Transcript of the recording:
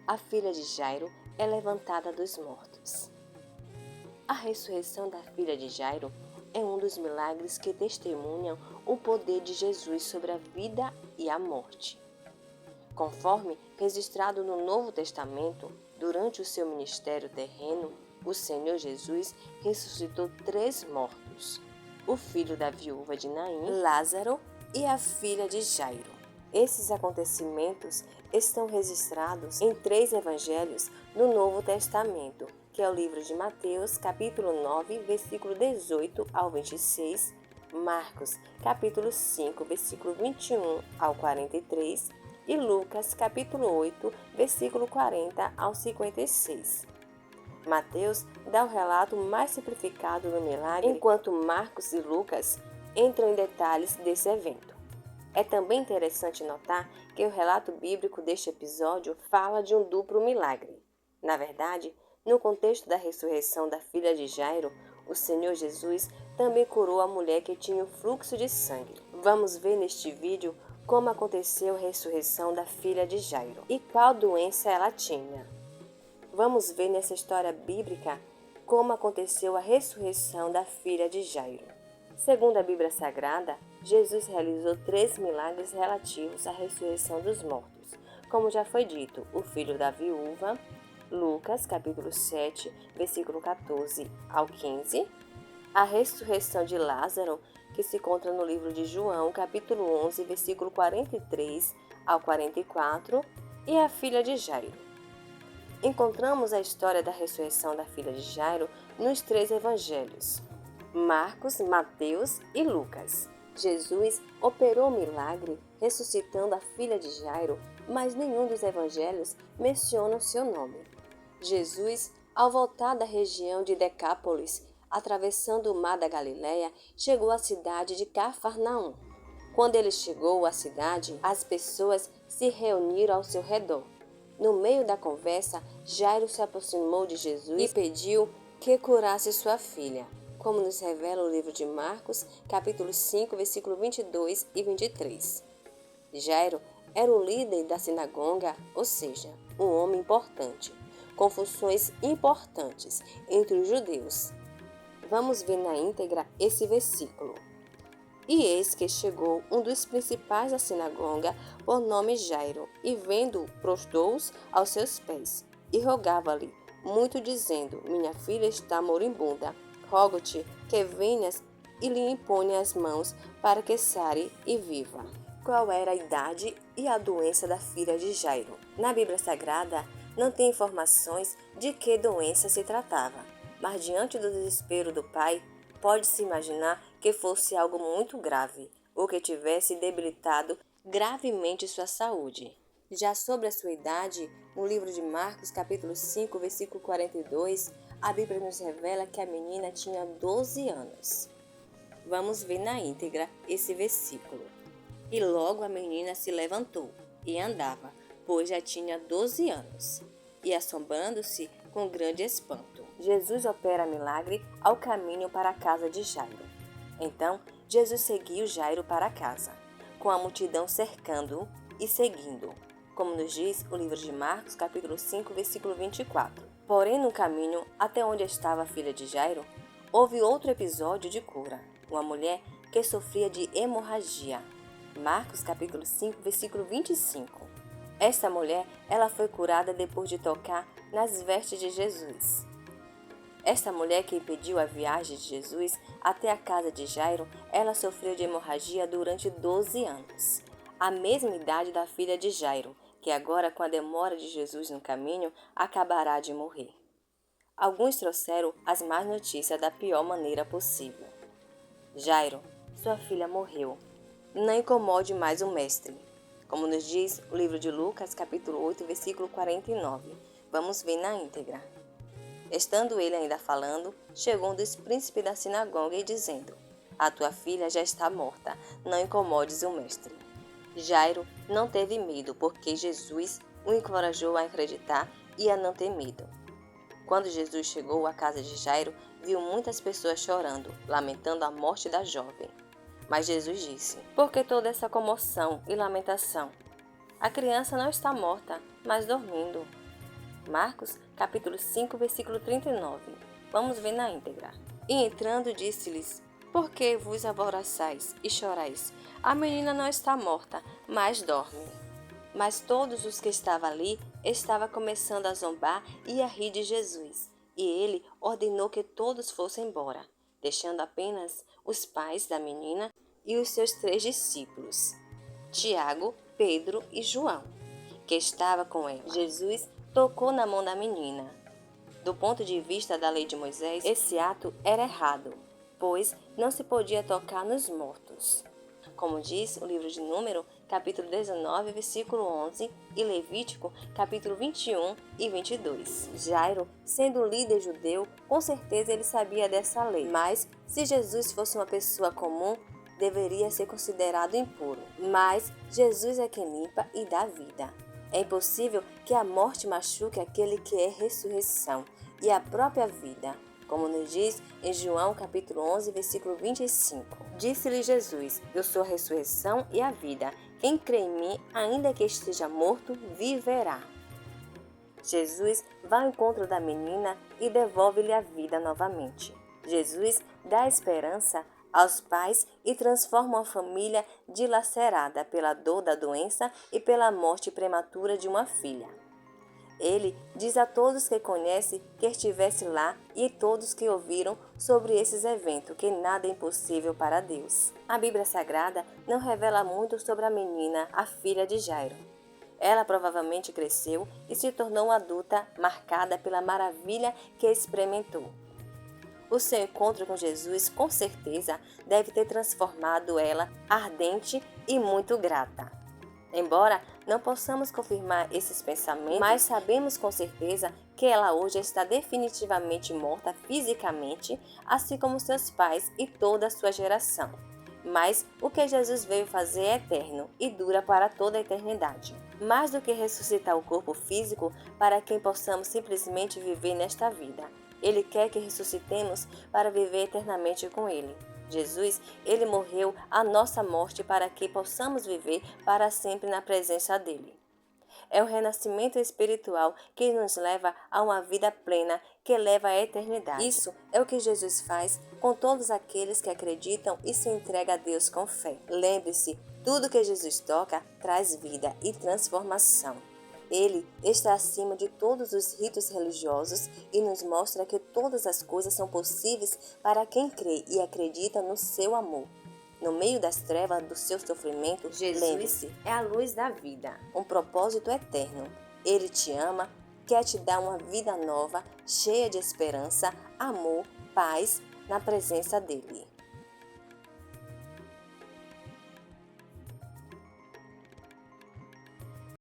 a filha de Jairo é levantada dos mortos. A ressurreição da filha de Jairo é um dos milagres que testemunham o poder de Jesus sobre a vida e a morte. Conforme registrado no Novo Testamento, durante o seu ministério terreno, o Senhor Jesus ressuscitou 3 mortos: o filho da viúva de Naim, Lázaro e a filha de Jairo. Esses acontecimentos estão registrados em 3 evangelhos no Novo Testamento, que é o livro de Mateus, capítulo 9, versículo 18 ao 26, Marcos, capítulo 5, versículo 21 ao 43 e Lucas, capítulo 8, versículo 40 ao 56. Mateus dá o relato mais simplificado do milagre, enquanto Marcos e Lucas entram em detalhes desse evento. É também interessante notar que o relato bíblico deste episódio fala de um duplo milagre. Na verdade, no contexto da ressurreição da filha de Jairo, o Senhor Jesus também curou a mulher que tinha o fluxo de sangue. Vamos ver neste vídeo como aconteceu a ressurreição da filha de Jairo e qual doença ela tinha. Vamos ver nessa história bíblica como aconteceu a ressurreição da filha de Jairo. Segundo a Bíblia Sagrada, Jesus realizou 3 milagres relativos à ressurreição dos mortos. Como já foi dito, o filho da viúva, Lucas, capítulo 7, versículo 14 ao 15, a ressurreição de Lázaro, que se encontra no livro de João, capítulo 11, versículo 43 ao 44, e a filha de Jairo. Encontramos a história da ressurreição da filha de Jairo nos 3 evangelhos: Marcos, Mateus e Lucas. Jesus operou o milagre ressuscitando a filha de Jairo, mas nenhum dos evangelhos menciona o seu nome. Jesus, ao voltar da região de Decápolis, atravessando o mar da Galileia, chegou à cidade de Cafarnaum. Quando ele chegou à cidade, as pessoas se reuniram ao seu redor. No meio da conversa, Jairo se aproximou de Jesus e pediu que curasse sua filha, como nos revela o livro de Marcos, capítulo 5, versículo 22 e 23. Jairo era o líder da sinagoga, ou seja, um homem importante, com funções importantes entre os judeus. Vamos ver na íntegra esse versículo. E eis que chegou um dos principais da sinagoga, por nome Jairo, e vendo-o, prostrou-se aos seus pés, e rogava-lhe muito, dizendo: Minha filha está moribunda, rogo-te que venhas e lhe imponha as mãos, para que sare e viva. Qual era a idade e a doença da filha de Jairo? Na Bíblia Sagrada, não tem informações de que doença se tratava, mas diante do desespero do pai, pode-se imaginar que fosse algo muito grave, ou que tivesse debilitado gravemente sua saúde. Já sobre a sua idade, no livro de Marcos, capítulo 5, versículo 42, a Bíblia nos revela que a menina tinha 12 anos. Vamos ver na íntegra esse versículo. E logo a menina se levantou e andava, pois já tinha 12 anos, e assombrando-se com grande espanto. Jesus opera milagre ao caminho para a casa de Jairo. Então, Jesus seguiu Jairo para casa, com a multidão cercando-o e seguindo-o, como nos diz o livro de Marcos, capítulo 5, versículo 24. Porém, no caminho até onde estava a filha de Jairo, houve outro episódio de cura, uma mulher que sofria de hemorragia. Marcos, capítulo 5, versículo 25. Esta mulher, ela foi curada depois de tocar nas vestes de Jesus. Esta mulher que impediu a viagem de Jesus até a casa de Jairo, ela sofreu de hemorragia durante 12 anos, a mesma idade da filha de Jairo, que agora, com a demora de Jesus no caminho, acabará de morrer. Alguns trouxeram as más notícias da pior maneira possível. Jairo, sua filha morreu. Não incomode mais o mestre. Como nos diz o livro de Lucas, capítulo 8, versículo 49. Vamos ver na íntegra. Estando ele ainda falando, chegou um dos príncipes da sinagoga e dizendo: A tua filha já está morta, não incomodes o mestre. Jairo não teve medo, porque Jesus o encorajou a acreditar e a não ter medo. Quando Jesus chegou à casa de Jairo, viu muitas pessoas chorando, lamentando a morte da jovem. Mas Jesus disse: Por que toda essa comoção e lamentação? A criança não está morta, mas dormindo. Marcos, capítulo 5, versículo 39. Vamos ver na íntegra. E entrando, disse-lhes: Por que vos alvoroçais e chorais? A menina não está morta, mas dorme. Mas todos os que estavam ali estavam começando a zombar e a rir de Jesus. E ele ordenou que todos fossem embora, deixando apenas os pais da menina e os seus 3 discípulos, Tiago, Pedro e João, que estava com ela. Jesus tocou na mão da menina. Do ponto de vista da lei de Moisés, esse ato era errado, pois não se podia tocar nos mortos. Como diz o livro de Número, capítulo 19, versículo 11, e Levítico, capítulo 21 e 22. Jairo, sendo líder judeu, com certeza ele sabia dessa lei, mas se Jesus fosse uma pessoa comum, deveria ser considerado impuro. Mas Jesus é quem limpa e dá vida. É impossível que a morte machuque aquele que é ressurreição e a própria vida, como nos diz em João capítulo 11, versículo 25. Disse-lhe Jesus: Eu sou a ressurreição e a vida. Quem crê em mim, ainda que esteja morto, viverá. Jesus vai ao encontro da menina e devolve-lhe a vida novamente. Jesus dá esperança aos pais e transforma uma família dilacerada pela dor da doença e pela morte prematura de uma filha. Ele diz a todos que conhece que estivesse lá e a todos que ouviram sobre esses eventos que nada é impossível para Deus. A Bíblia Sagrada não revela muito sobre a menina, a filha de Jairo. Ela provavelmente cresceu e se tornou uma adulta marcada pela maravilha que experimentou. O seu encontro com Jesus, com certeza, deve ter transformado ela ardente e muito grata. Embora não possamos confirmar esses pensamentos, mas sabemos com certeza que ela hoje está definitivamente morta fisicamente, assim como seus pais e toda a sua geração. Mas o que Jesus veio fazer é eterno e dura para toda a eternidade. Mais do que ressuscitar o corpo físico para que possamos simplesmente viver nesta vida. Ele quer que ressuscitemos para viver eternamente com Ele. Jesus, Ele morreu a nossa morte para que possamos viver para sempre na presença dEle. É o renascimento espiritual que nos leva a uma vida plena que leva à eternidade. Isso é o que Jesus faz com todos aqueles que acreditam e se entregam a Deus com fé. Lembre-se, tudo que Jesus toca traz vida e transformação. Ele está acima de todos os ritos religiosos e nos mostra que todas as coisas são possíveis para quem crê e acredita no seu amor. No meio das trevas do seu sofrimento, lembre-se, é a luz da vida, um propósito eterno. Ele te ama, quer te dar uma vida nova, cheia de esperança, amor, paz, na presença dele.